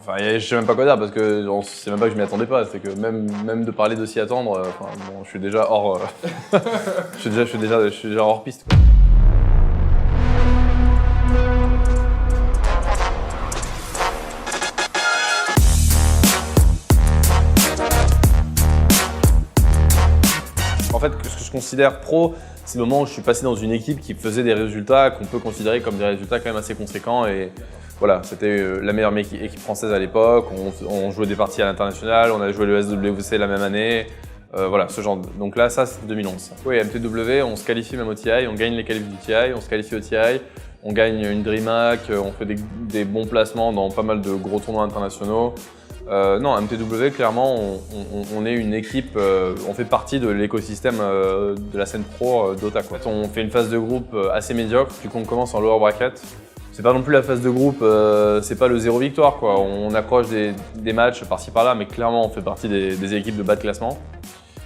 Enfin, je sais même pas quoi dire parce que c'est même pas que je m'y attendais pas. C'est que même de parler de s'y attendre, bon, je suis déjà hors, je suis déjà hors piste, quoi. En fait, ce que je considère pro, c'est le moment où je suis passé dans une équipe qui faisait des résultats qu'on peut considérer comme des résultats quand même assez conséquents. Et voilà, c'était la meilleure équipe française à l'époque. On jouait des parties à l'international, on a joué le SWC la même année. Voilà, ce genre. Donc là, ça, c'est 2011. Oui, MTW, on se qualifie même au TI, on gagne les qualifs du TI, on se qualifie au TI, on gagne une DreamHack, on fait des bons placements dans pas mal de gros tournois internationaux. Non, MTW, clairement, on est une équipe, on fait partie de l'écosystème de la scène pro Dota, quoi. On fait une phase de groupe assez médiocre, du coup on commence en lower bracket. C'est pas non plus la phase de groupe, c'est pas le 0 victoire, quoi. On accroche des matchs par-ci par-là, mais clairement on fait partie des équipes de bas de classement.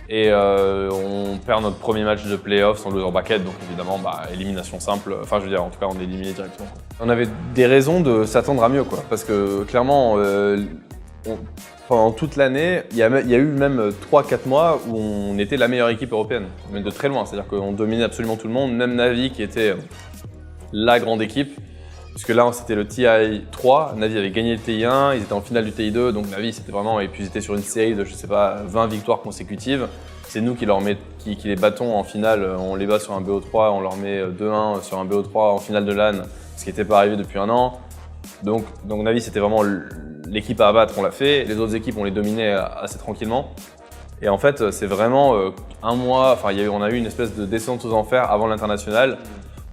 Et on perd notre premier match de playoffs en loser bracket, donc évidemment, élimination simple. Enfin, je veux dire, en tout cas, on est éliminé directement, quoi. On avait des raisons de s'attendre à mieux, quoi, parce que clairement, pendant toute l'année, il y a eu même 3-4 mois où on était la meilleure équipe européenne, mais de très loin. C'est-à-dire qu'on dominait absolument tout le monde, même Navi qui était la grande équipe. Puisque là, c'était le TI 3, Navi avait gagné le TI 1, ils étaient en finale du TI 2, donc Navi, c'était vraiment, et puis ils étaient sur une série de, je sais pas, 20 victoires consécutives. C'est nous qui les battons en finale, on les bat sur un BO3, on leur met 2-1 sur un BO3 en finale de LAN, ce qui n'était pas arrivé depuis un an. Donc Navi, c'était vraiment l'équipe à abattre, on l'a fait. Les autres équipes, on les dominait assez tranquillement. Et en fait, c'est vraiment un mois, enfin, on a eu une espèce de descente aux enfers avant l'international.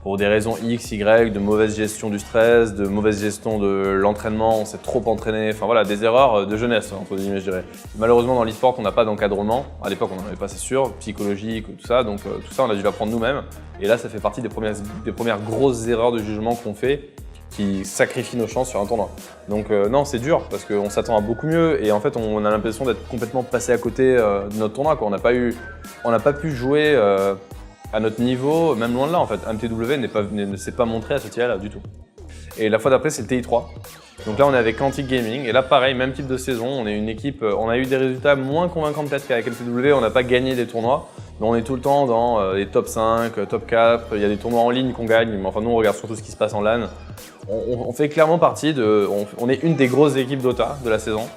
Pour des raisons X, Y, de mauvaise gestion du stress, de mauvaise gestion de l'entraînement, on s'est trop entraîné, enfin voilà, des erreurs de jeunesse, entre guillemets, je dirais. Malheureusement, dans l'e-sport, on n'a pas d'encadrement. À l'époque, on n'en avait pas, c'est sûr, psychologique, tout ça, donc tout ça, on a dû l'apprendre nous-mêmes. Et là, ça fait partie des premières grosses erreurs de jugement qu'on fait, qui sacrifient nos chances sur un tournoi. Donc non, c'est dur, parce qu'on s'attend à beaucoup mieux, et en fait, on a l'impression d'être complètement passé à côté de notre tournoi, quoi. On n'a pas pu jouer à notre niveau, même loin de là en fait. MTW ne s'est pas montré à ce TI là du tout. Et la fois d'après, c'est le TI 3. Donc là, on est avec Quantic Gaming. Et là, pareil, même type de saison. On est une équipe, on a eu des résultats moins convaincants peut-être qu'avec MTW. On n'a pas gagné des tournois. Mais on est tout le temps dans les top 5, top 4. Il y a des tournois en ligne qu'on gagne. Mais enfin, nous, on regarde surtout ce qui se passe en LAN. On fait clairement partie on est une des grosses équipes Dota de la saison.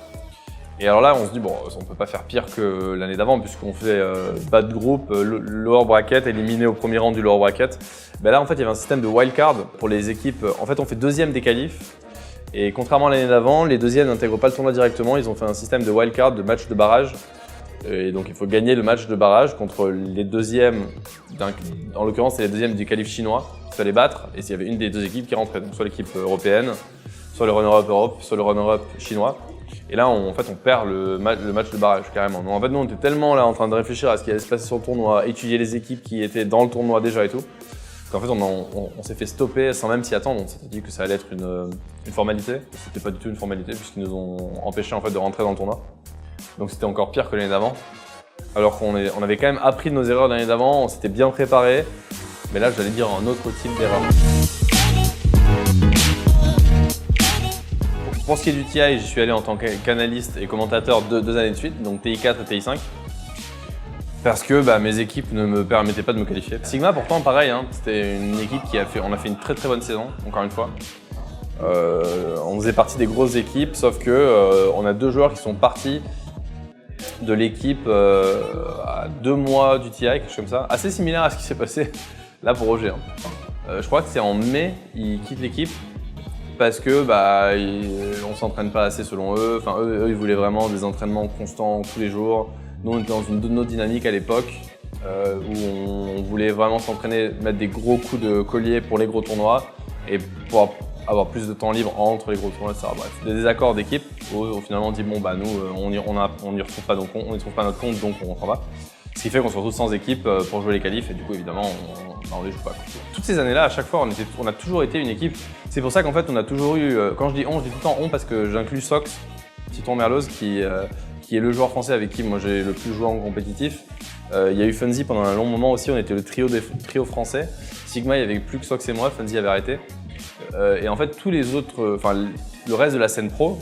Et alors là, on se dit, bon, on ne peut pas faire pire que l'année d'avant, puisqu'on fait bas de groupe, lower bracket, éliminé au premier rang du lower bracket. Ben là, en fait, il y avait un système de wildcard pour les équipes. En fait, on fait deuxième des qualifs. Et contrairement à l'année d'avant, les deuxièmes n'intègrent pas le tournoi directement. Ils ont fait un système de wildcard, de match de barrage. Et donc, il faut gagner le match de barrage contre les deuxièmes, en l'occurrence, c'est les deuxièmes du qualif chinois. Il fallait battre. Et s'il y avait une des deux équipes qui rentrait, donc soit l'équipe européenne, soit le runner-up Europe, soit le runner-up chinois. Et là, on perd le match de barrage, carrément. Donc, en fait, nous, on était tellement là en train de réfléchir à ce qui allait se passer sur le tournoi, étudier les équipes qui étaient dans le tournoi déjà et tout, qu'en fait, on s'est fait stopper sans même s'y attendre. On s'était dit que ça allait être une formalité. C'était pas du tout une formalité, puisqu'ils nous ont empêchés en fait, de rentrer dans le tournoi. Donc, c'était encore pire que l'année d'avant. Alors qu'on avait quand même appris de nos erreurs de l'année d'avant, on s'était bien préparé. Mais là, j'allais dire un autre type d'erreur. Pour ce qui est du TI, j'y suis allé en tant qu'analyste et commentateur deux années de suite, donc TI 4 et TI 5. Parce que mes équipes ne me permettaient pas de me qualifier. Sigma, pourtant, pareil, hein, c'était une équipe on a fait une très très bonne saison, encore une fois. On faisait partie des grosses équipes, sauf que on a 2 joueurs qui sont partis de l'équipe à 2 mois du TI, quelque chose comme ça. Assez similaire à ce qui s'est passé là pour Roger. Je crois que c'est en mai, ils quittent l'équipe. Parce que on s'entraîne pas assez selon eux. Enfin, eux, ils voulaient vraiment des entraînements constants tous les jours. Nous, on était dans une autre dynamique à l'époque où on voulait vraiment s'entraîner, mettre des gros coups de collier pour les gros tournois et pour avoir plus de temps libre entre les gros tournois, etc. Bref, des désaccords d'équipe où finalement on dit bon nous, on n'y retrouve pas notre compte, donc on rentre pas. Ce qui fait qu'on se retrouve sans équipe pour jouer les qualifs et du coup évidemment on les joue pas. Toutes ces années-là, à chaque fois, on a toujours été une équipe. C'est pour ça qu'en fait on a toujours eu, quand je dis on, je dis tout le temps on parce que j'inclus Sox, Titon Merloz qui est le joueur français avec qui moi j'ai le plus joué en compétitif. Il y a eu Funzy pendant un long moment aussi, on était le trio français. Sigma, il n'y avait plus que Sox et moi, Funzy avait arrêté. Et en fait tous les autres, le reste de la scène pro,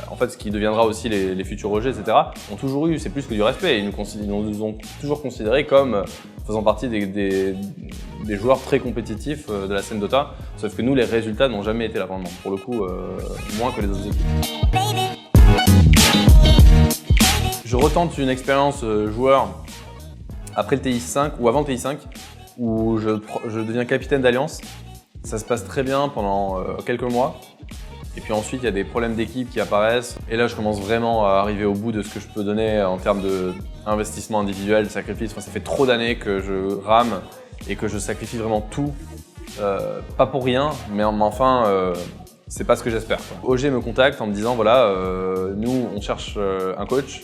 en fait, ce qui deviendra aussi les futurs Roger, etc., ont toujours eu, c'est plus que du respect. Ils nous ont toujours considérés comme faisant partie des joueurs très compétitifs de la scène Dota. Sauf que nous, les résultats n'ont jamais été là vraiment. Pour le coup, moins que les autres équipes. Je retente une expérience joueur après le TI5 ou avant le TI5 où je deviens capitaine d'Alliance. Ça se passe très bien pendant quelques mois. Et puis ensuite, il y a des problèmes d'équipe qui apparaissent. Et là, je commence vraiment à arriver au bout de ce que je peux donner en termes d'investissement individuel, de sacrifice. Enfin, ça fait trop d'années que je rame et que je sacrifie vraiment tout. Pas pour rien, mais enfin, c'est pas ce que j'espère. OG me contacte en me disant, voilà, nous, on cherche un coach.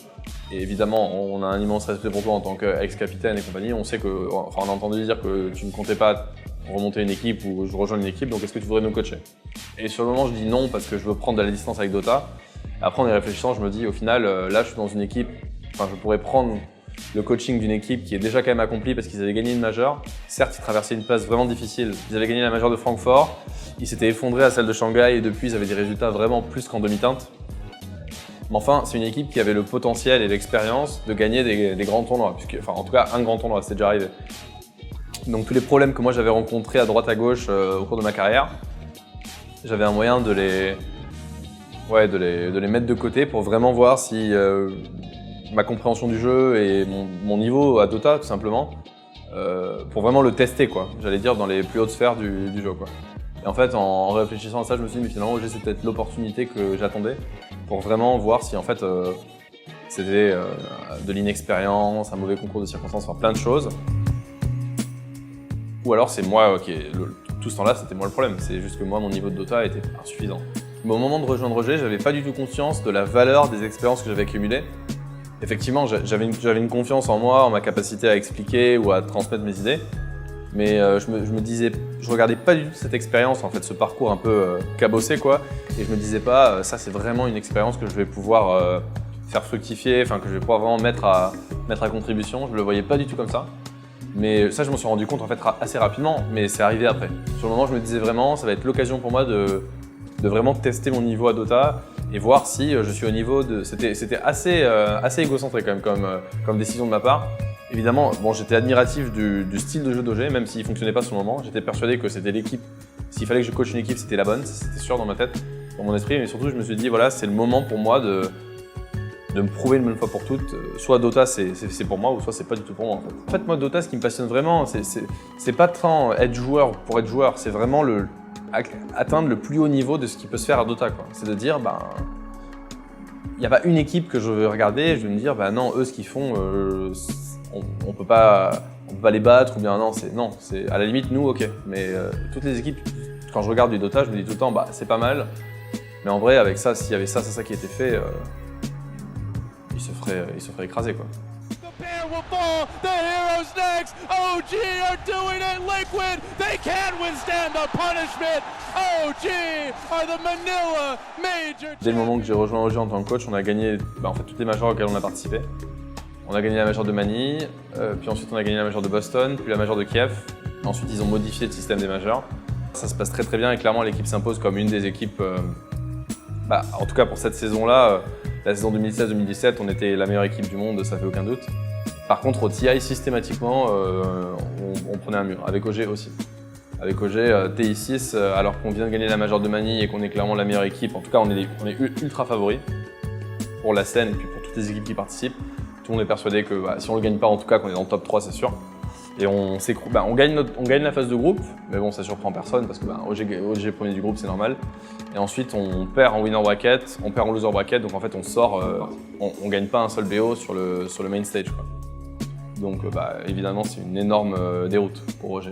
Et évidemment, on a un immense respect pour toi en tant qu'ex-capitaine et compagnie. On sait que, enfin, on a entendu dire que tu ne comptais pas remonter une équipe ou rejoindre une équipe, donc est-ce que tu voudrais nous coacher? Et sur le moment, je dis non parce que je veux prendre de la distance avec Dota. Après, en y réfléchissant, je me dis au final, là, je suis dans une équipe, enfin, je pourrais prendre le coaching d'une équipe qui est déjà quand même accomplie parce qu'ils avaient gagné une majeure. Certes, ils traversaient une phase vraiment difficile. Ils avaient gagné la majeure de Francfort, ils s'étaient effondrés à celle de Shanghai et depuis, ils avaient des résultats vraiment plus qu'en demi-teinte. Mais enfin, c'est une équipe qui avait le potentiel et l'expérience de gagner des grands tournois, enfin, en tout cas, un grand tournoi, c'est déjà arrivé. Donc tous les problèmes que moi j'avais rencontrés à droite à gauche au cours de ma carrière, j'avais un moyen de les mettre de côté pour vraiment voir si ma compréhension du jeu et mon niveau à Dota tout simplement, pour vraiment le tester quoi. J'allais dire dans les plus hautes sphères du jeu quoi. Et en fait en réfléchissant à ça, je me suis dit mais finalement c'est peut-être l'opportunité que j'attendais pour vraiment voir si en fait c'était de l'inexpérience, un mauvais concours de circonstances, enfin plein de choses. Ou alors c'est moi tout ce temps-là, c'était moi le problème. C'est juste que moi, mon niveau de Dota était insuffisant. Mais au moment de rejoindre Roger, j'avais pas du tout conscience de la valeur des expériences que j'avais accumulées. Effectivement, j'avais une confiance en moi, en ma capacité à expliquer ou à transmettre mes idées. Mais je regardais pas du tout cette expérience, en fait, ce parcours un peu cabossé, quoi. Et je me disais pas, ça c'est vraiment une expérience que je vais pouvoir faire fructifier, enfin que je vais pouvoir vraiment mettre à contribution. Je le voyais pas du tout comme ça. Mais ça, je m'en suis rendu compte en fait assez rapidement, mais c'est arrivé après. Sur le moment, je me disais vraiment, ça va être l'occasion pour moi de vraiment tester mon niveau à Dota et voir si je suis au niveau de… C'était assez égocentré quand même comme décision de ma part. Évidemment, bon, j'étais admiratif du style de jeu d'OG, même s'il ne fonctionnait pas sur le moment. J'étais persuadé que c'était l'équipe, s'il fallait que je coach une équipe, c'était la bonne, c'était sûr dans ma tête, dans mon esprit. Mais surtout, je me suis dit, voilà, c'est le moment pour moi de me prouver une bonne fois pour toutes, soit Dota c'est pour moi ou soit c'est pas du tout pour moi en fait. En fait moi Dota ce qui me passionne vraiment c'est pas tant être joueur pour être joueur, c'est vraiment atteindre le plus haut niveau de ce qui peut se faire à Dota quoi. C'est de dire il n'y a pas une équipe que je vais regarder, je vais me dire non eux ce qu'ils font on peut pas les battre ou bien non c'est à la limite nous ok mais toutes les équipes quand je regarde du Dota je me dis tout le temps c'est pas mal mais en vrai avec ça s'il y avait ça qui était fait il se ferait écraser quoi. The pair will fall. The heroes next. OG are doing it. Liquid. They can't withstand the punishment. OG are the Manila Major. Dès le moment que j'ai rejoint OG en tant que coach, on a gagné en fait toutes les majors auxquelles on a participé. On a gagné la majeure de Manille, puis ensuite on a gagné la majeure de Boston, puis la majeure de Kiev. Ensuite ils ont modifié le système des majors. Ça se passe très très bien et clairement l'équipe s'impose comme une des équipes. En tout cas pour cette saison-là. La saison 2016-2017, on était la meilleure équipe du monde, ça fait aucun doute. Par contre, au TI, systématiquement, on prenait un mur, avec OG aussi. Avec OG, TI6, alors qu'on vient de gagner la majeure de Manille et qu'on est clairement la meilleure équipe, en tout cas, on est ultra favoris pour la scène et puis pour toutes les équipes qui participent. Tout le monde est persuadé que si on ne le gagne pas, en tout cas, qu'on est dans le top 3, c'est sûr. Et on gagne la phase de groupe, mais bon, ça surprend personne parce que OG premier du groupe, c'est normal. Et ensuite, on perd en winner bracket, on perd en loser bracket, donc en fait, on sort, on gagne pas un seul BO sur le main stage, quoi. Donc, évidemment, c'est une énorme déroute pour OG.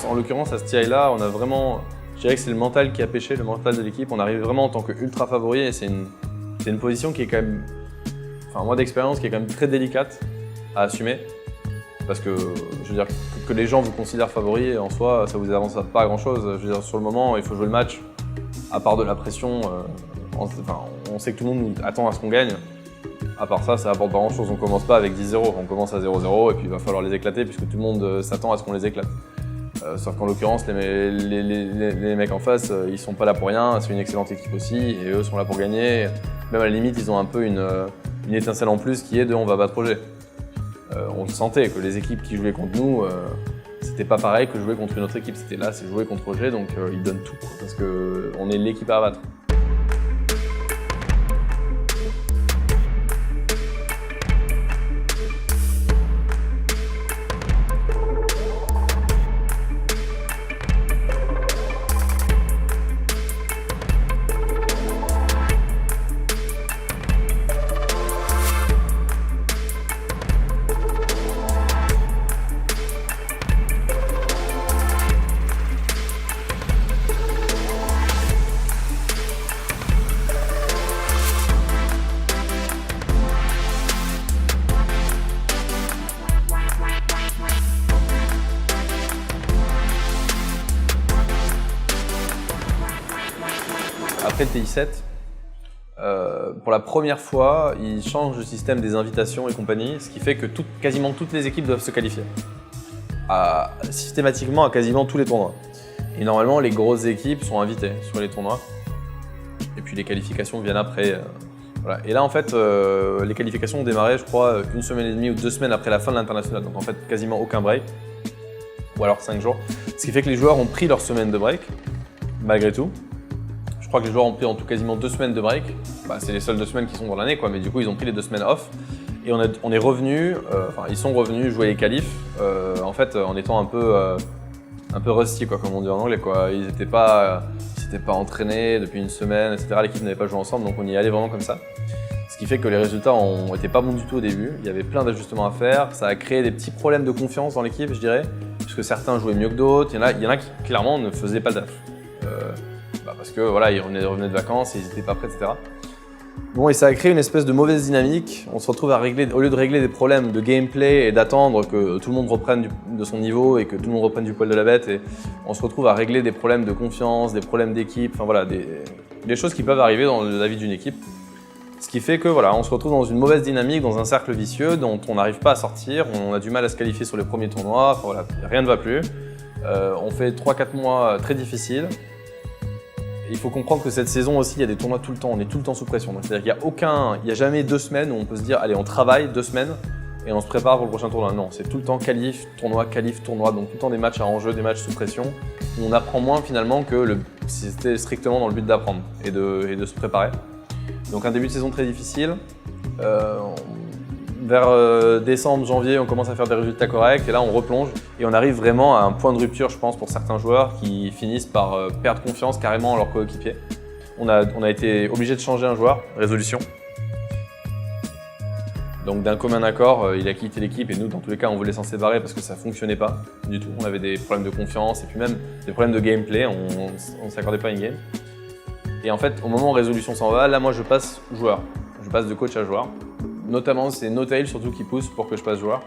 En l'occurrence, à ce TI-là, on a vraiment, je dirais que c'est le mental qui a pêché, le mental de l'équipe. On arrive vraiment en tant qu'ultra favori et c'est une position qui est quand même, enfin moi d'expérience, qui est quand même très délicate à assumer. Parce que, je veux dire, que les gens vous considèrent favori, en soi, ça vous avance pas à grand chose. Je veux dire, sur le moment, il faut jouer le match. À part de la pression, on sait que tout le monde attend à ce qu'on gagne. À part ça, ça apporte pas grand chose. On commence pas avec 10-0, on commence à 0-0 et puis il va falloir les éclater puisque tout le monde s'attend à ce qu'on les éclate. Sauf qu'en l'occurrence, les mecs en face, ils sont pas là pour rien, c'est une excellente équipe aussi, et eux sont là pour gagner. Même à la limite, ils ont un peu une étincelle en plus qui est de on va battre Roger. On le sentait que les équipes qui jouaient contre nous, c'était pas pareil que jouer contre une autre équipe. C'était là, c'est jouer contre Roger, donc ils donnent tout, parce qu'on est l'équipe à battre. Après le TI7, pour la première fois, ils changent le système des invitations et compagnie, ce qui fait que quasiment toutes les équipes doivent se qualifier. Systématiquement à quasiment tous les tournois. Et normalement, les grosses équipes sont invitées sur les tournois. Et puis les qualifications viennent après. Voilà. Et là, en fait, les qualifications ont démarré, je crois, 1 semaine et demie ou 2 semaines après la fin de l'international. Donc en fait, quasiment aucun break. Ou alors 5 jours. Ce qui fait que les joueurs ont pris leur semaine de break, malgré tout. Je crois que les joueurs ont pris en tout quasiment 2 semaines de break. C'est les seules 2 semaines qui sont dans l'année, quoi. Mais du coup, ils ont pris les 2 semaines off. Et on est revenus, ils sont revenus jouer les qualifs, en fait, en étant un peu rusty, quoi, comme on dit en anglais, quoi. Ils s'étaient pas entraînés depuis une semaine, etc. L'équipe n'avait pas joué ensemble, donc on y allait vraiment comme ça. Ce qui fait que les résultats ont été pas bons du tout au début. Il y avait plein d'ajustements à faire. Ça a créé des petits problèmes de confiance dans l'équipe, je dirais, puisque certains jouaient mieux que d'autres. Il y en a qui clairement ne faisaient pas le taf. Parce que voilà, ils revenaient de vacances, ils n'étaient pas prêts, etc. Bon, et ça a créé une espèce de mauvaise dynamique. On se retrouve à régler, au lieu de régler des problèmes de gameplay et d'attendre que tout le monde reprenne de son niveau et que tout le monde reprenne du poil de la bête, et on se retrouve à régler des problèmes de confiance, des problèmes d'équipe, enfin voilà, des choses qui peuvent arriver dans la vie d'une équipe. Ce qui fait que voilà, on se retrouve dans une mauvaise dynamique, dans un cercle vicieux dont on n'arrive pas à sortir, on a du mal à se qualifier sur les premiers tournois, enfin voilà, rien ne va plus. On fait 3-4 mois très difficiles. Il faut comprendre que cette saison aussi, il y a des tournois tout le temps, on est tout le temps sous pression. C'est-à-dire qu'il n'y a jamais 2 semaines où on peut se dire allez, on travaille 2 semaines et on se prépare pour le prochain tournoi. Non, c'est tout le temps qualif, tournoi, donc tout le temps des matchs à enjeu, des matchs sous pression, où on apprend moins finalement que si c'était strictement dans le but d'apprendre et de se préparer. Donc un début de saison très difficile. Vers décembre, janvier, on commence à faire des résultats corrects et là on replonge et on arrive vraiment à un point de rupture, je pense, pour certains joueurs qui finissent par perdre confiance carrément en leur coéquipier. On a été obligé de changer un joueur, résolution. Donc d'un commun accord, il a quitté l'équipe et nous, dans tous les cas, on voulait s'en séparer parce que ça ne fonctionnait pas du tout. On avait des problèmes de confiance et puis même des problèmes de gameplay, on ne s'accordait pas in-game. Et en fait, au moment où résolution s'en va, là moi je passe joueur. Je passe de coach à joueur. Notamment, c'est Notail surtout qui pousse pour que je passe joueur.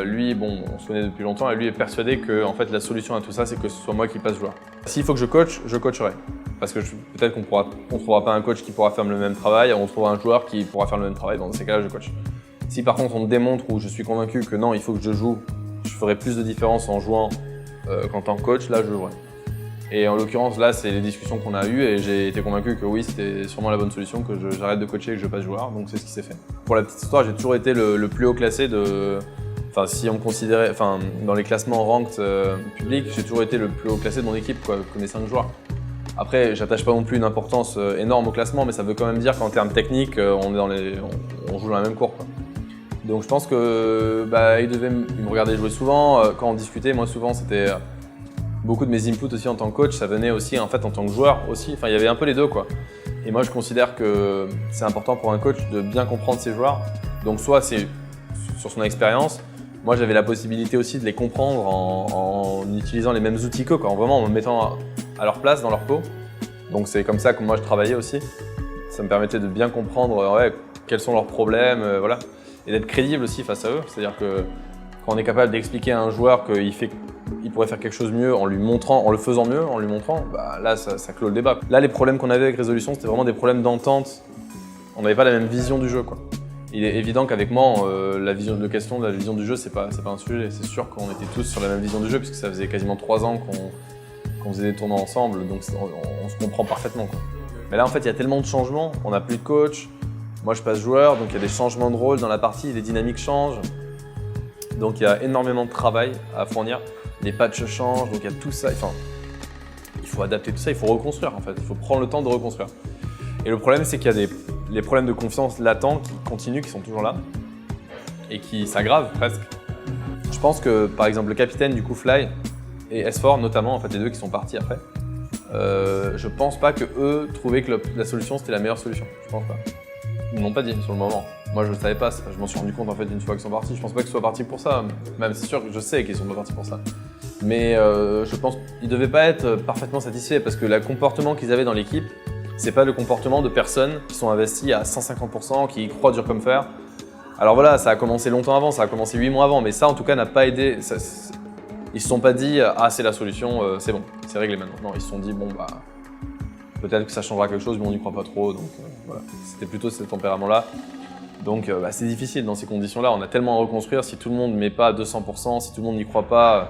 Lui, bon, on se connaît depuis longtemps et lui est persuadé que en fait, la solution à tout ça, c'est que ce soit moi qui passe joueur. S'il faut que je coacherai. Parce que peut-être qu'on ne trouvera pas un coach qui pourra faire le même travail, on trouvera un joueur qui pourra faire le même travail, dans ces cas-là, je coach. Si par contre on me démontre ou je suis convaincu que non, il faut que je joue, je ferai plus de différence en jouant qu'en tant que coach, là je jouerai. Et en l'occurrence, là, c'est les discussions qu'on a eues et j'ai été convaincu que oui, c'était sûrement la bonne solution, que j'arrête de coacher et que je passe joueur, donc c'est ce qui s'est fait. Pour la petite histoire, j'ai toujours été le plus haut classé Enfin, si on me considérait, dans les classements ranked publics, j'ai toujours été le plus haut classé de mon équipe, quoi, comme les 5 joueurs. Après, j'attache pas non plus une importance énorme au classement, mais ça veut quand même dire qu'en termes techniques, on joue dans la même cour, quoi. Donc je pense que il me regardait jouer souvent. Quand on discutait, moi souvent c'était beaucoup de mes inputs aussi en tant que coach, ça venait aussi en fait en tant que joueur aussi. Enfin, il y avait un peu les deux, quoi. Et moi je considère que c'est important pour un coach de bien comprendre ses joueurs. Donc soit c'est sur son expérience. Moi j'avais la possibilité aussi de les comprendre en utilisant les mêmes outils qu'eux, quoi, en me mettant à leur place, dans leur peau. Donc c'est comme ça que moi je travaillais aussi. Ça me permettait de bien comprendre quels sont leurs problèmes, voilà. Et d'être crédible aussi face à eux. C'est-à-dire que quand on est capable d'expliquer à un joueur qu'il pourrait faire quelque chose mieux en lui montrant, en le faisant mieux, en lui montrant, là ça clôt le débat. Là les problèmes qu'on avait avec Résolution, c'était vraiment des problèmes d'entente. On n'avait pas la même vision du jeu, quoi. il est évident qu'avec moi, la question de la vision du jeu, c'est pas un sujet. C'est sûr qu'on était tous sur la même vision du jeu, puisque ça faisait quasiment 3 ans qu'on faisait des tournois ensemble, donc on se comprend parfaitement, quoi. Mais là, en fait, il y a tellement de changements, on n'a plus de coach, moi je passe joueur, donc il y a des changements de rôle dans la partie, les dynamiques changent. Donc il y a énormément de travail à fournir, les patchs changent, donc il y a tout ça. Enfin, il faut adapter tout ça, il faut reconstruire en fait, il faut prendre le temps de reconstruire. Et le problème, c'est qu'il y a les problèmes de confiance latents qui continuent, qui sont toujours là et qui s'aggravent presque. Je pense que par exemple le capitaine du coup Fly et S4 notamment, en fait les deux qui sont partis après, je pense pas que eux trouvaient que la solution c'était la meilleure solution. Je pense pas. Ils m'ont pas dit sur le moment. Moi je ne savais pas, je m'en suis rendu compte en fait une fois qu'ils sont partis. Je pense pas qu'ils soient partis pour ça. Même c'est sûr que je sais qu'ils sont pas partis pour ça. Mais je pense qu'ils devaient pas être parfaitement satisfaits parce que le comportement qu'ils avaient dans l'équipe, c'est pas le comportement de personnes qui sont investies à 150%, qui y croient dur comme fer. Alors voilà, ça a commencé longtemps avant, ça a commencé 8 mois avant, mais ça en tout cas n'a pas aidé. Ils se sont pas dit « Ah c'est la solution, c'est bon, c'est réglé maintenant ». Non, ils se sont dit « Bon bah, peut-être que ça changera quelque chose, mais on n'y croit pas trop ». Donc voilà, c'était plutôt ce tempérament-là. Donc c'est difficile dans ces conditions-là, on a tellement à reconstruire, si tout le monde ne met pas à 200%, si tout le monde n'y croit pas.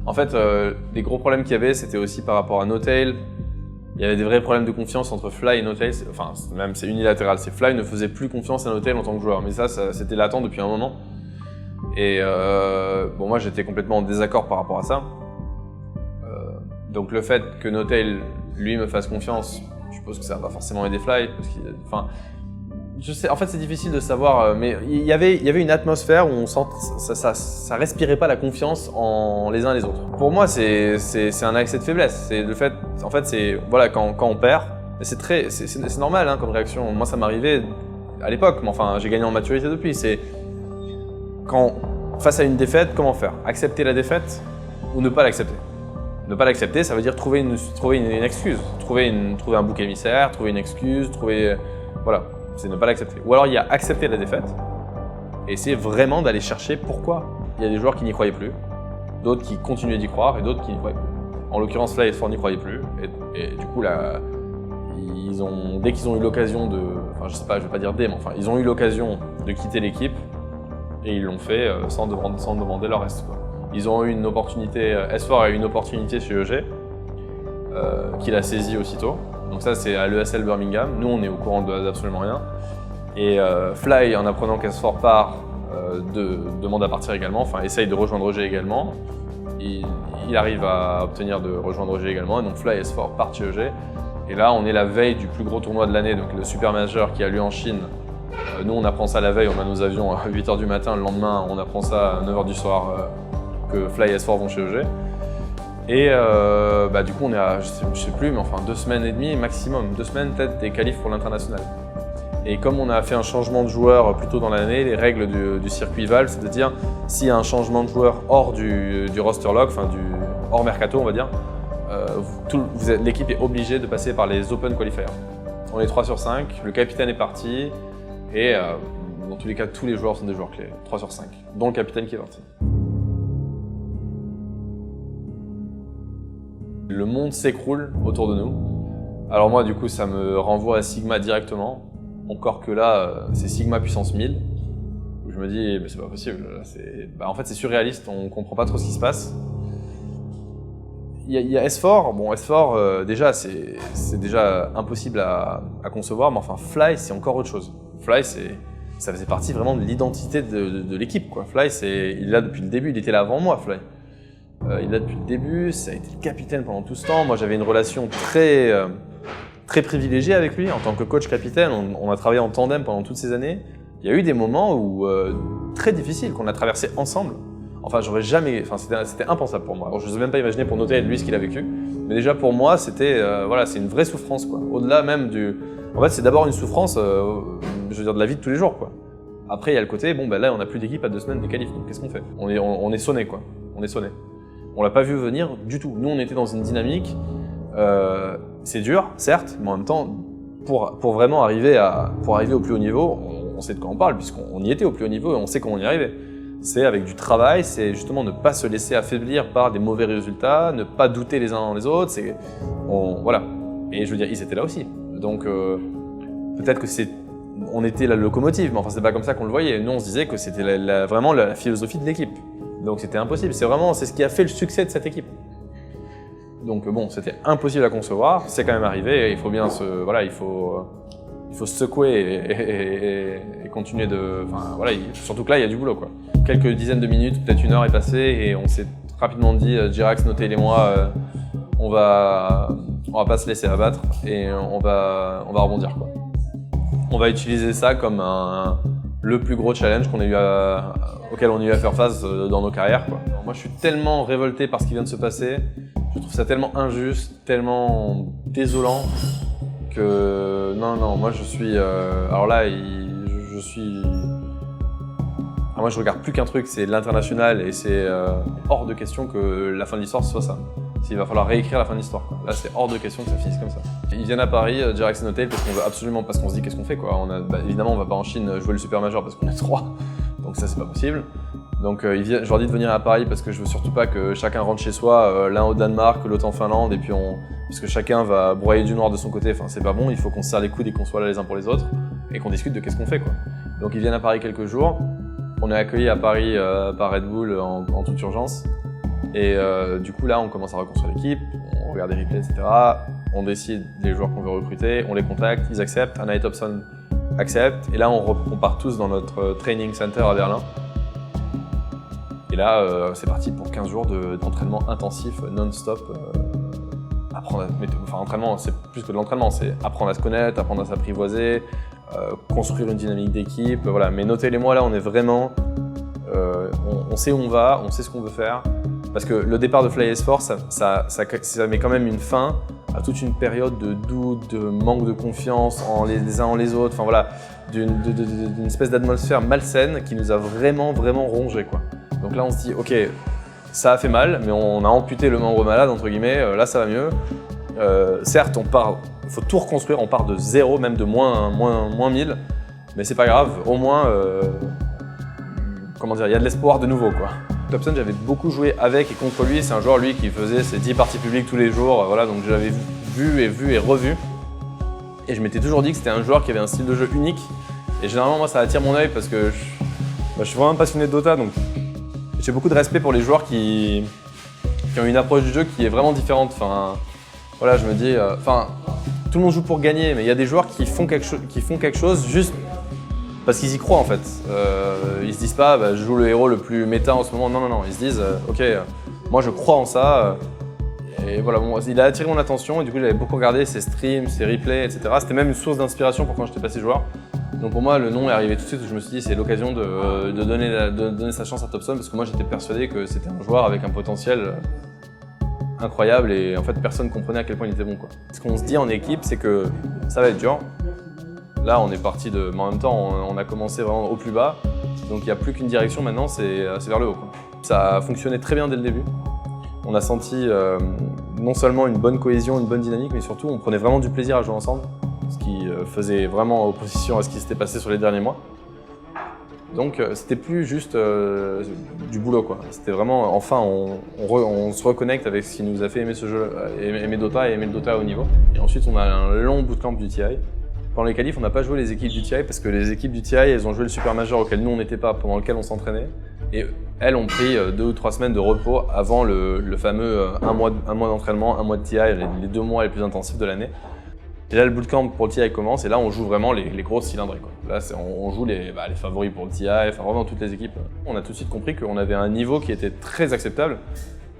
En fait, les gros problèmes qu'il y avait, c'était aussi par rapport à NoTail. Il y avait des vrais problèmes de confiance entre Fly et NoTail. Enfin, même c'est unilatéral. Fly ne faisait plus confiance à NoTail en tant que joueur. Mais ça c'était latent depuis un moment. Et bon, moi, j'étais complètement en désaccord par rapport à ça. Donc le fait que NoTail, lui, me fasse confiance, je suppose que ça va pas forcément aider Fly. Je sais, en fait, c'est difficile de savoir, mais il y avait une atmosphère où on sent ça respirait pas la confiance en les uns les autres. Pour moi, c'est un accès de faiblesse. C'est le fait, en fait, c'est voilà quand on perd, c'est normal hein, comme réaction. Moi, ça m'arrivait à l'époque, mais enfin, j'ai gagné en maturité depuis. C'est quand face à une défaite, comment faire? Accepter la défaite ou ne pas l'accepter? Ne pas l'accepter, ça veut dire trouver une excuse, trouver un bouc émissaire, trouver une excuse, voilà. C'est ne pas l'accepter. Ou alors il y a accepter la défaite et essayer vraiment d'aller chercher pourquoi. Il y a des joueurs qui n'y croyaient plus, d'autres qui continuaient d'y croire et d'autres qui n'y croyaient plus. En l'occurrence, Fly et S4 n'y croyaient plus et du coup, là, dès qu'ils ont eu l'occasion de... Enfin, je sais pas, je vais pas dire mais enfin, ils ont eu l'occasion de quitter l'équipe et ils l'ont fait sans demander leur reste, quoi. Ils ont eu une opportunité, S4 a eu une opportunité chez EG qu'il a saisi aussitôt. Donc ça, c'est à l'ESL Birmingham. Nous, on est au courant d'absolument rien. Et Fly, en apprenant qu'S4 part, demande à partir également, enfin essaye de rejoindre EG également. Il arrive à obtenir de rejoindre EG également, et donc Fly et S4 partent chez EG. Et là, on est la veille du plus gros tournoi de l'année, donc le Super Major qui a lieu en Chine. Nous, on apprend ça la veille, on a nos avions à 8 h du matin. Le lendemain, on apprend ça à 9 h du soir que Fly et S4 vont chez EG. Et du coup, on est à, je sais plus, mais enfin 2 semaines et demie maximum, 2 semaines peut-être des qualifs pour l'international. Et comme on a fait un changement de joueur plus tôt dans l'année, les règles du circuit Valve, c'est de dire s'il y a un changement de joueur hors du roster lock, enfin hors mercato, on va dire, l'équipe est obligée de passer par les Open Qualifiers. On est 3 sur 5, le capitaine est parti, et dans tous les cas, tous les joueurs sont des joueurs clés, 3 sur 5, dont le capitaine qui est parti. Le monde s'écroule autour de nous. Alors moi, du coup, ça me renvoie à Sigma directement. Encore que là, c'est Sigma puissance 1000. Où je me dis, c'est pas possible. En fait, c'est surréaliste. On comprend pas trop ce qui se passe. Il y a S4. Bon, S4, déjà, c'est déjà impossible à concevoir. Mais enfin, Fly, c'est encore autre chose. Fly, ça faisait partie vraiment de l'identité de l'équipe, quoi. Fly, il est là depuis le début. Il était là avant moi, Fly. Il est là depuis le début, ça a été le capitaine pendant tout ce temps. Moi, j'avais une relation très privilégiée avec lui en tant que coach capitaine. On a travaillé en tandem pendant toutes ces années. Il y a eu des moments où très difficiles qu'on a traversés ensemble. Enfin, c'était impensable pour moi. Alors, je n'ose même pas imaginer pour noter lui ce qu'il a vécu. Mais déjà pour moi, c'est une vraie souffrance, quoi. Au-delà même en fait, c'est d'abord une souffrance, je veux dire, de la vie de tous les jours, quoi. Après, il y a le côté, là, on n'a plus d'équipe à 2 semaines de qualif, donc qu'est-ce qu'on fait? On est sonné, quoi. On est sonné. On l'a pas vu venir du tout. Nous, on était dans une dynamique. C'est dur, certes, mais en même temps, pour vraiment arriver au plus haut niveau, on sait de quoi on parle, puisqu'on y était au plus haut niveau et on sait comment on y arrivait. c'est avec du travail, c'est justement ne pas se laisser affaiblir par des mauvais résultats, ne pas douter les uns dans les autres. Voilà. Et je veux dire, ils étaient là aussi. Donc peut-être que on était la locomotive, mais enfin c'est pas comme ça qu'on le voyait. Nous on se disait que c'était vraiment la philosophie de l'équipe. Donc c'était impossible. C'est ce qui a fait le succès de cette équipe. Donc bon, c'était impossible à concevoir. C'est quand même arrivé. Et il faut bien il faut se secouer et continuer de. Enfin voilà, surtout que là il y a du boulot quoi. Quelques dizaines de minutes, peut-être 1 heure est passée et on s'est rapidement dit, Jirax, Notail et moi, on va pas se laisser abattre et on va rebondir quoi. On va utiliser ça comme le plus gros challenge auquel on a eu à faire face dans nos carrières quoi. Alors, moi je suis tellement révolté par ce qui vient de se passer, je trouve ça tellement injuste, tellement désolant que non, moi je suis alors là je suis moi je regarde plus qu'un truc, c'est l'international et c'est hors de question que la fin de l'histoire soit ça. Il va falloir réécrire la fin de l'histoire. Là c'est hors de question que ça finisse comme ça. Ils viennent à Paris, Jirax et Notail, parce qu'on veut absolument, parce qu'on se dit qu'est-ce qu'on fait quoi. Évidemment on va pas en Chine jouer le Super Major parce qu'on est 3, donc ça c'est pas possible. Donc je leur dis de venir à Paris parce que je veux surtout pas que chacun rentre chez soi, l'un au Danemark, l'autre en Finlande, et puis parce que chacun va broyer du noir de son côté, enfin c'est pas bon, il faut qu'on se serre les coudes et qu'on soit là les uns pour les autres, et qu'on discute de qu'est-ce qu'on fait quoi. Donc ils viennent à Paris quelques jours, on est accueillis à Paris par Red Bull en toute urgence, et du coup là on commence à reconstruire l'équipe, on regarde les replays, etc. On décide les joueurs qu'on veut recruter, on les contacte, ils acceptent, Anna et Thompson acceptent, et là on part tous dans notre training center à Berlin. Et là, c'est parti pour 15 jours d'entraînement intensif, non-stop. Entraînement, c'est plus que de l'entraînement, c'est apprendre à se connaître, apprendre à s'apprivoiser, construire une dynamique d'équipe. Voilà. Mais Notail et moi, là, on est vraiment. On sait où on va, on sait ce qu'on veut faire. Parce que le départ de Fly S4, ça met quand même une fin à toute une période de doute, de manque de confiance les uns en les autres. Enfin voilà, d'une espèce d'atmosphère malsaine qui nous a vraiment, vraiment rongé, quoi. Donc là, on se dit, ok, ça a fait mal, mais on a amputé le membre malade, entre guillemets, là ça va mieux. Certes, il faut tout reconstruire, on part de 0, même de moins 1000, mais c'est pas grave, au moins, il y a de l'espoir de nouveau, quoi. Thompson, j'avais beaucoup joué avec et contre lui, c'est un joueur, lui, qui faisait ses 10 parties publiques tous les jours, voilà, donc je l'avais vu et revu. Et je m'étais toujours dit que c'était un joueur qui avait un style de jeu unique, et généralement, moi, ça attire mon œil parce que je suis vraiment passionné de Dota, donc j'ai beaucoup de respect pour les joueurs qui ont une approche du jeu qui est vraiment différente. Enfin, voilà, je me dis, tout le monde joue pour gagner, mais il y a des joueurs qui font quelque chose juste parce qu'ils y croient en fait. Ils se disent pas, je joue le héros le plus méta en ce moment. Non, ils se disent, ok, moi je crois en ça. Et voilà, il a attiré mon attention et du coup j'avais beaucoup regardé ses streams, ses replays, etc. C'était même une source d'inspiration pour quand j'étais passé joueur. Donc pour moi, le nom est arrivé tout de suite où je me suis dit c'est l'occasion de donner sa chance à Thompson parce que moi j'étais persuadé que c'était un joueur avec un potentiel incroyable et en fait personne ne comprenait à quel point il était bon, quoi. Ce qu'on se dit en équipe, c'est que ça va être dur. Là, on est parti mais en même temps, on a commencé vraiment au plus bas. Donc il n'y a plus qu'une direction maintenant, c'est vers le haut, quoi. Ça a fonctionné très bien dès le début. On a senti non seulement une bonne cohésion, une bonne dynamique, mais surtout on prenait vraiment du plaisir à jouer ensemble. Ce qui faisait vraiment opposition à ce qui s'était passé sur les derniers mois. Donc c'était plus juste du boulot, quoi. C'était vraiment, enfin, on se reconnecte avec ce qui nous a fait aimer ce jeu, aimer Dota et aimer le Dota à haut niveau. Et ensuite on a un long bootcamp du TI. Pendant les qualifs, on n'a pas joué les équipes du TI parce que les équipes du TI, elles ont joué le Super Major auquel nous on n'était pas, pendant lequel on s'entraînait. Et elles ont pris 2 ou 3 semaines de repos avant le fameux un mois d'entraînement, 1 mois de TI, les 2 mois les plus intensifs de l'année. Et là, le bootcamp pour le TI commence et là, on joue vraiment les grosses cylindrées, quoi. Là, on joue les favoris pour le TI, enfin vraiment toutes les équipes. On a tout de suite compris qu'on avait un niveau qui était très acceptable.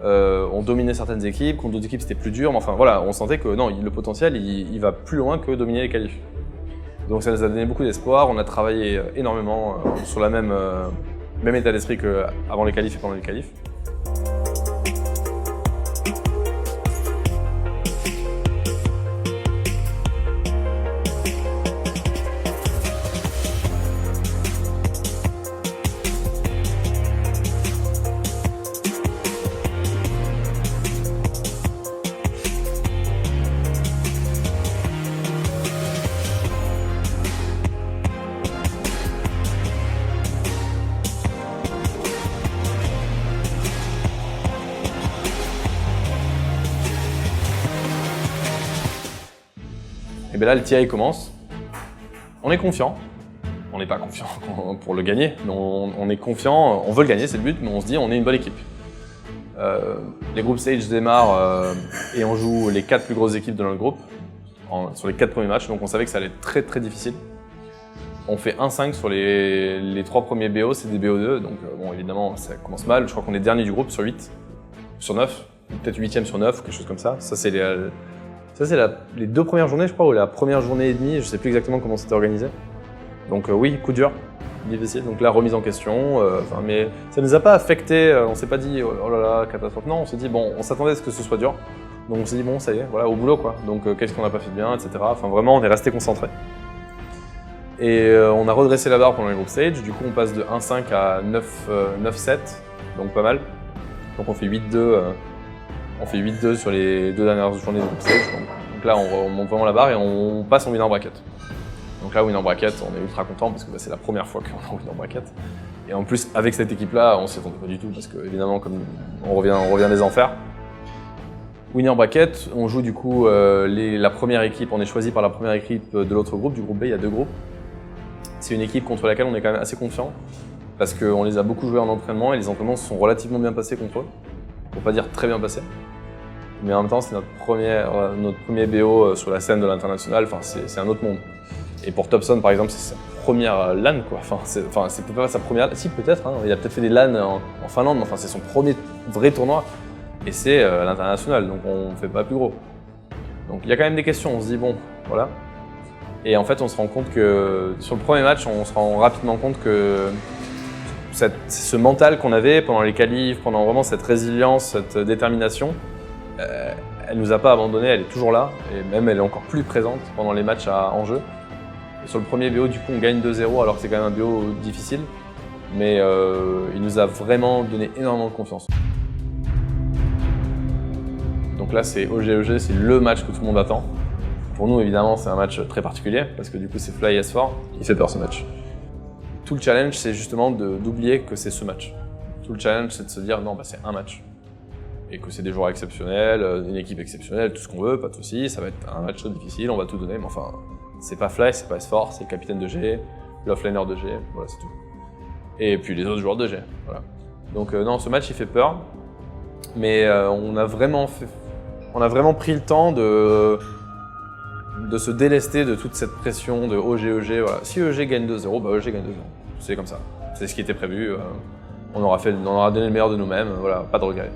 On dominait certaines équipes, contre d'autres équipes c'était plus dur, mais enfin voilà, on sentait que non, le potentiel, il va plus loin que dominer les qualifs. Donc ça nous a donné beaucoup d'espoir, on a travaillé énormément sur la même état d'esprit qu'avant les qualifs et pendant les qualifs. Et bien là, le TI commence. On est confiant. On n'est pas confiant pour le gagner, mais on est confiant, on veut le gagner, c'est le but, mais on se dit on est une bonne équipe. Les groupes stage démarrent et on joue les 4 plus grosses équipes de notre groupe sur les 4 premiers matchs, donc on savait que ça allait être très très difficile. On fait 1-5 sur les 3 premiers BO, c'est des BO2, donc bon évidemment ça commence mal, je crois qu'on est dernier du groupe sur 8, sur 9, peut-être 8e sur 9 ou quelque chose comme ça. Ça c'est les 2 premières journées je crois, ou la première journée et demie, je sais plus exactement comment c'était organisé. Donc oui, coup dur, difficile, donc la remise en question, mais ça ne nous a pas affecté, on s'est pas dit oh là là, catastrophe, non, on s'est dit bon, on s'attendait à ce que ce soit dur, donc on s'est dit bon ça y est, voilà, au boulot quoi, donc qu'est-ce qu'on n'a pas fait de bien, etc. Enfin vraiment on est resté concentré. Et on a redressé la barre pendant les group stage, du coup on passe de 1-5 à 9-7, donc pas mal. Donc on fait 8-2 sur les 2 dernières journées de group stage, donc là on monte vraiment la barre et on passe en winner bracket. Donc là, winner bracket, on est ultra content parce que c'est la première fois qu'on est en winner bracket. Et en plus, avec cette équipe-là, on s'y attendait pas du tout parce que, évidemment, comme on revient des enfers. Winner bracket, on joue du coup la première équipe, on est choisi par la première équipe de l'autre groupe, du groupe B, il y a 2 groupes. C'est une équipe contre laquelle on est quand même assez confiant parce qu'on les a beaucoup joués en entraînement et les entraînements se sont relativement bien passés contre eux. Pour pas dire très bien passés. Mais en même temps, c'est notre premier BO sur la scène de l'international, enfin, c'est un autre monde. Et pour Topson, par exemple, c'est sa première LAN, quoi. C'est peut-être pas sa première, si peut-être, hein. Il a peut-être fait des LAN en Finlande, mais enfin, c'est son premier vrai tournoi. Et c'est à l'international, donc on fait pas plus gros. Donc il y a quand même des questions, on se dit bon, voilà. Et en fait, on se rend compte que sur le premier match, on se rend rapidement compte que ce mental qu'on avait pendant les qualifs, pendant vraiment cette résilience, cette détermination, elle nous a pas abandonnés, elle est toujours là, et même elle est encore plus présente pendant les matchs en jeu. Sur le premier BO, du coup, on gagne 2-0 alors que c'est quand même un BO difficile. Mais il nous a vraiment donné énormément de confiance. Donc là, c'est OG, c'est le match que tout le monde attend. Pour nous, évidemment, c'est un match très particulier parce que du coup, c'est Fly S4. Il fait peur ce match. Tout le challenge, c'est justement d'oublier que c'est ce match. Tout le challenge, c'est de se dire non, bah, c'est un match. Et que c'est des joueurs exceptionnels, une équipe exceptionnelle, tout ce qu'on veut, pas de soucis. Ça va être un match difficile, on va tout donner, mais enfin. C'est pas Fly, c'est pas S4, c'est le capitaine de G, l'offlaner de G, voilà, c'est tout. Et puis les autres joueurs de G, voilà. Donc non, ce match il fait peur, mais on a vraiment pris le temps de se délester de toute cette pression de EG, voilà. Si EG gagne 2-0, bah EG gagne 2-0, c'est comme ça. C'est ce qui était prévu, on aura donné le meilleur de nous-mêmes, voilà, pas de regrets.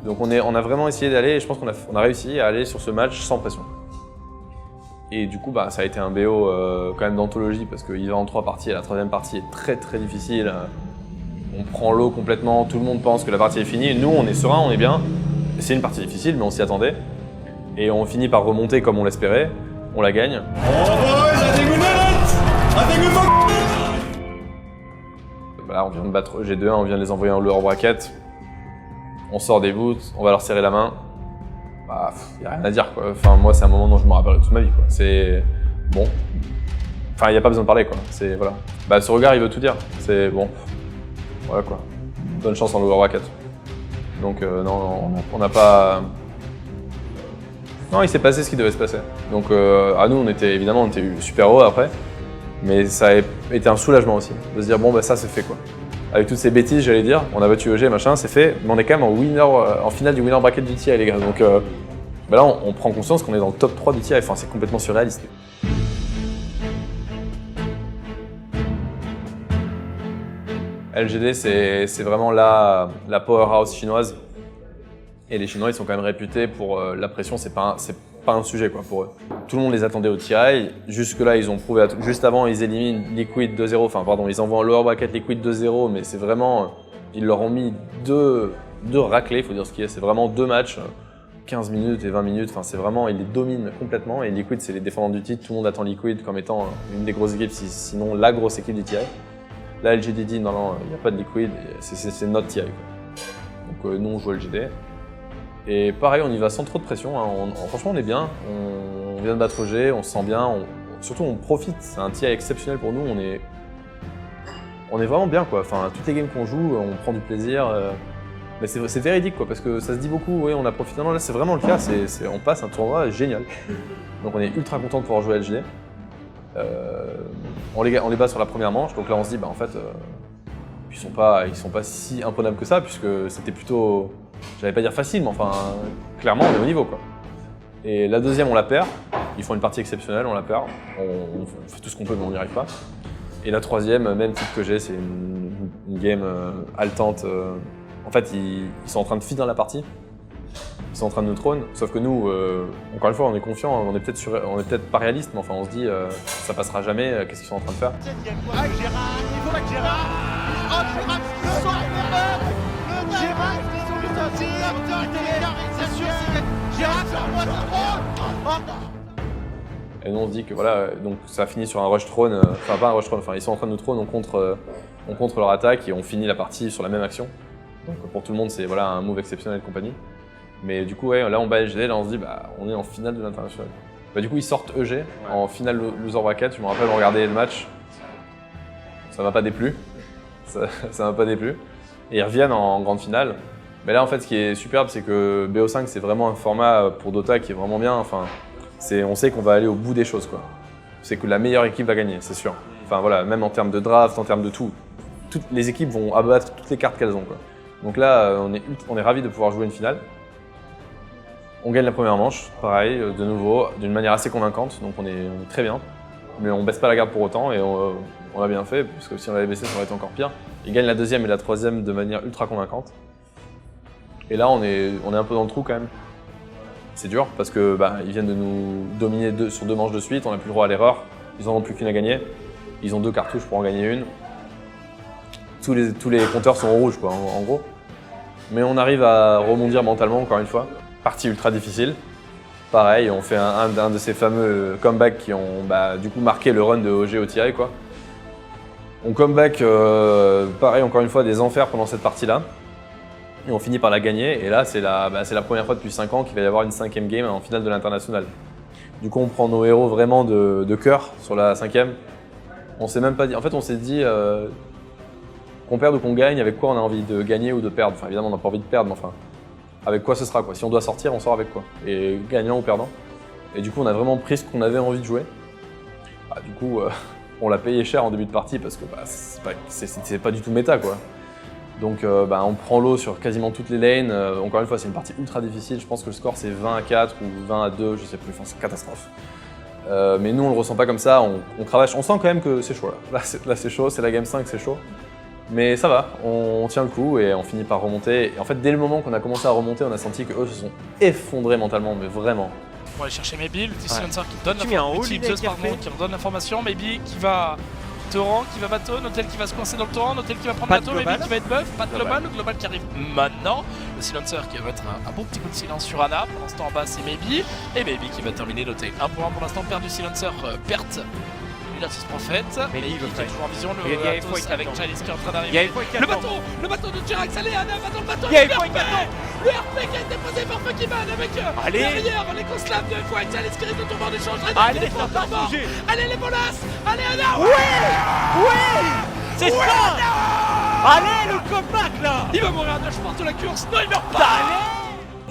Donc on a vraiment essayé d'aller, et je pense qu'on a réussi à aller sur ce match sans pression. Et du coup, bah, ça a été un BO quand même d'anthologie parce qu'il va en 3 parties et la 3e partie est très très difficile. On prend l'eau complètement, tout le monde pense que la partie est finie. Nous, on est serein, on est bien. C'est une partie difficile, mais on s'y attendait. Et on finit par remonter comme on l'espérait. On la gagne. Voilà, on vient de battre G2-1, on vient de les envoyer en lower bracket. On sort des voûtes, on va leur serrer la main. Bah, y a rien à dire quoi. Enfin, moi, c'est un moment dont je me rappelle toute ma vie quoi. C'est bon. Enfin, il n'y a pas besoin de parler quoi. C'est voilà. Bah, ce regard, il veut tout dire. C'est bon. Voilà quoi. Bonne chance en lower bracket. Donc non, on n'a pas. Non, il s'est passé ce qui devait se passer. Donc à nous, on était super heureux après, mais ça a été un soulagement aussi de se dire bon bah ça c'est fait quoi. Avec toutes ces bêtises, j'allais dire, on a battu EG, machin, c'est fait, mais on est quand même en finale du winner bracket du TI les gars. Donc bah là, on prend conscience qu'on est dans le top 3 du TI. Enfin, c'est complètement surréaliste. LGD, c'est vraiment la powerhouse chinoise. Et les Chinois, ils sont quand même réputés pour la pression, c'est pas un sujet quoi, pour eux. Tout le monde les attendait au TI. Jusque-là, ils ont prouvé. Juste avant, ils éliminent Liquid 2-0. Enfin, pardon, ils envoient en lower bracket Liquid 2-0, mais c'est vraiment. Ils leur ont mis deux raclés, il faut dire ce qu'il y a. C'est vraiment 2 matchs, 15 minutes et 20 minutes. Enfin, c'est vraiment. Ils les dominent complètement. Et Liquid, c'est les défendants du titre. Tout le monde attend Liquid comme étant une des grosses équipes, sinon la grosse équipe du TI. Là, LGD dit non, il n'y a pas de Liquid, c'est notre TI. Quoi. Donc, nous, on joue LGD. Et pareil, on y va sans trop de pression. Hein. Franchement, on est bien. On vient de battre G, on se sent bien. Surtout, on profite. C'est un TI exceptionnel pour nous. On est vraiment bien, quoi. Enfin, toutes les games qu'on joue, on prend du plaisir. Mais c'est véridique quoi, parce que ça se dit beaucoup, oui on a profité. Non là c'est vraiment le cas, on passe un tournoi génial. Donc on est ultra content de pouvoir jouer à LGD. On les bat sur la première manche, donc là on se dit bah en fait ils sont pas si imprenables que ça, puisque c'était plutôt, j'allais pas dire facile, mais enfin clairement on est au niveau quoi. Et la deuxième on la perd, ils font une partie exceptionnelle, on la perd, on fait tout ce qu'on peut mais on n'y arrive pas. Et la troisième, même type que j'ai, c'est une game haletante. En fait, ils sont en train de finir la partie. Ils sont en train de nous trône. Sauf que nous, encore une fois, on est confiants, on est peut-être pas réaliste, mais enfin, on se dit, ça passera jamais. Qu'est-ce qu'ils sont en train de faire? Il faut que Gérard. Oh, Gérard, le soir, le Gérard, c'est sûr, Gérard, et nous on se dit que voilà, donc ça a fini sur un rush trône, enfin pas un rush trône, enfin ils sont en train de nous trône, on contre leur attaque et on finit la partie sur la même action. Donc pour tout le monde c'est voilà, un move exceptionnel et compagnie. Mais du coup ouais, là on bat LGD, là on se dit bah on est en finale de l'international. Bah, du coup ils sortent EG en finale loser bracket, je me rappelle on regardait le match, ça m'a pas déplu, ça m'a pas déplu. Et ils reviennent en grande finale. Mais là en fait ce qui est superbe c'est que BO5 c'est vraiment un format pour Dota qui est vraiment bien, enfin on sait qu'on va aller au bout des choses quoi. C'est que la meilleure équipe va gagner, c'est sûr. Enfin voilà, même en termes de draft, en termes de tout. Toutes les équipes vont abattre toutes les cartes qu'elles ont quoi. Donc là, on est ravis de pouvoir jouer une finale. On gagne la première manche, pareil, de nouveau, d'une manière assez convaincante, donc on est très bien. Mais on baisse pas la garde pour autant et on l'a bien fait, parce que si on l'avait baissé, ça aurait été encore pire. Ils gagnent la deuxième et la troisième de manière ultra convaincante. Et là, on est un peu dans le trou quand même. C'est dur parce que ils viennent de nous dominer sur 2 manches de suite, on n'a plus le droit à l'erreur, ils n'en ont plus qu'une à gagner. Ils ont 2 cartouches pour en gagner une. Tous les compteurs sont en rouge quoi, en gros. Mais on arrive à rebondir mentalement encore une fois. Partie ultra difficile. Pareil, on fait un de ces fameux comebacks qui ont du coup marqué le run de OG au tiré quoi. On comeback, pareil encore une fois des enfers pendant cette partie-là. Et on finit par la gagner, et là c'est la première fois depuis 5 ans qu'il va y avoir une 5e game en finale de l'international. Du coup on prend nos héros vraiment de cœur sur la 5e. On s'est même pas dit, en fait on s'est dit qu'on perde ou qu'on gagne, avec quoi on a envie de gagner ou de perdre. Enfin évidemment on n'a pas envie de perdre, mais enfin avec quoi ce sera quoi. Si on doit sortir, on sort avec quoi. Et gagnant ou perdant. Et du coup on a vraiment pris ce qu'on avait envie de jouer. Du coup on l'a payé cher en début de partie parce que c'est pas du tout méta quoi. Donc on prend l'eau sur quasiment toutes les lanes. Encore une fois, c'est une partie ultra difficile. Je pense que le score c'est 20-4 ou 20-2, je sais plus. Enfin, c'est une catastrophe. Mais nous, on le ressent pas comme ça. On cravache. On sent quand même que c'est chaud là. Là, c'est chaud. C'est la game 5, c'est chaud. Mais ça va. On tient le coup et on finit par remonter. Et en fait, dès le moment qu'on a commencé à remonter, on a senti que eux se sont effondrés mentalement, mais vraiment. On va aller chercher Maybe, le Silencer qui donne l'information. Maybe qui va torrent, qui va bateau, Notel qui va se coincer dans le torrent, Notel qui va prendre bateau, Maybe qui va être buff, pas de global, le global qui arrive maintenant. Le Silencer qui va mettre un bon petit coup de silence sur Anna. Pour l'instant en bas c'est Maybe. Et Maybe qui va terminer Notel. 1 pour 1 pour l'instant, perdu Silencer, perte. L'artiste prophète, mais il est toujours en vision, le Atos avec Chalice qui est en train d'arriver. Le bateau de Jirax, allez Anna va dans le bateau, le RP qui a été posé par Fuckyman avec derrière l'éco-slam de F1, Chalice qui risque de tomber en échange, allez les bolasses, allez Anna. Oui, c'est ça. Allez le comeback là. Il va mourir je pense de la course, non il meurt pas.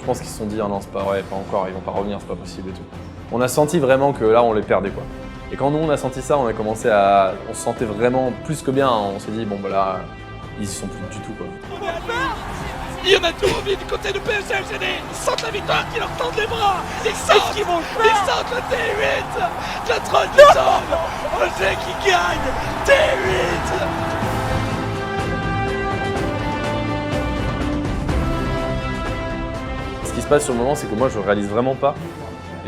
Je pense qu'ils se sont dit, ah non c'est pas vrai, pas encore, ils vont pas revenir, c'est pas possible et tout. On a senti vraiment que là on les perdait quoi. Et quand nous on a senti ça, on se sentait vraiment plus que bien, on s'est dit bon là, ils y sont plus du tout quoi. Il y en a tout envie du côté de PSLGD, ils sentent la victoire qui leur tendent les bras, ils sentent le T8, la troll qui tombe, OG qui gagne, T8. Ce qui se passe sur le moment, c'est que moi je réalise vraiment pas.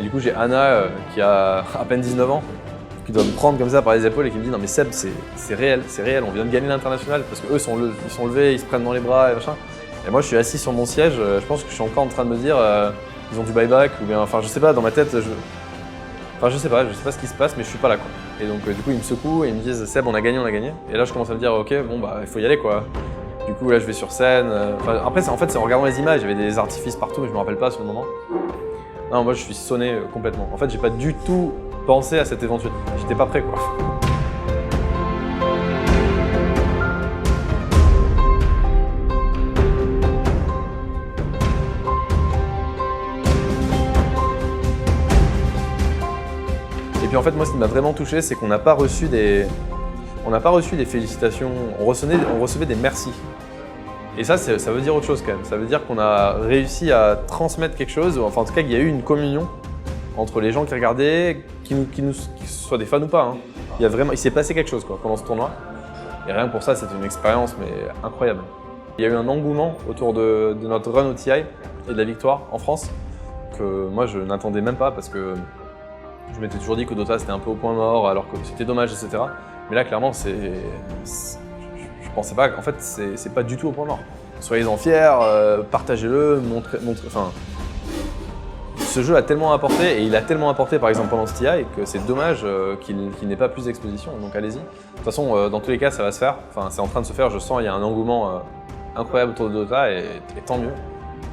Et du coup j'ai Anna qui a à peine 19 ans, qui doit me prendre comme ça par les épaules et qui me dit non mais Seb c'est réel, on vient de gagner l'international parce qu'eux ils sont levés, ils se prennent dans les bras et machin. Et moi je suis assis sur mon siège, je pense que je suis encore en train de me dire ils ont du buyback ou bien, enfin je sais pas, dans ma tête, je sais pas ce qui se passe mais je suis pas là quoi. Et donc du coup ils me secouent et ils me disent Seb on a gagné. Et là je commence à me dire ok bon il faut y aller quoi. Du coup là je vais sur scène, après en fait c'est en regardant les images, il y avait des artifices partout mais je me rappelle pas sur le moment. Non, moi je suis sonné complètement. En fait, j'ai pas du tout pensé à cette éventualité. J'étais pas prêt quoi. en fait, moi, ce qui m'a vraiment touché, c'est qu'on n'a pas reçu des félicitations, on recevait des merci. Et ça veut dire autre chose quand même. Ça veut dire qu'on a réussi à transmettre quelque chose, enfin en tout cas qu'il y a eu une communion entre les gens qui regardaient, qui soient des fans ou pas. Hein. Il s'est passé quelque chose quoi, pendant ce tournoi. Et rien que pour ça, c'était une expérience mais incroyable. Il y a eu un engouement autour de notre run au TI et de la victoire en France que moi je n'attendais même pas parce que je m'étais toujours dit que Dota c'était un peu au point mort alors que c'était dommage, etc. Mais là clairement, je pensais pas qu'en fait c'est pas du tout au point mort. Soyez-en fiers, partagez-le, enfin, ce jeu a tellement apporté et il a tellement apporté par exemple pendant ce TI que c'est dommage qu'il n'ait pas plus d'exposition. Donc allez-y. De toute façon, dans tous les cas, ça va se faire. Enfin, c'est en train de se faire. Je sens il y a un engouement incroyable autour de Dota et tant mieux.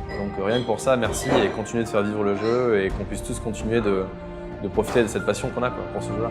Donc rien que pour ça, merci et continuez de faire vivre le jeu et qu'on puisse tous continuer de profiter de cette passion qu'on a pour ce jeu-là.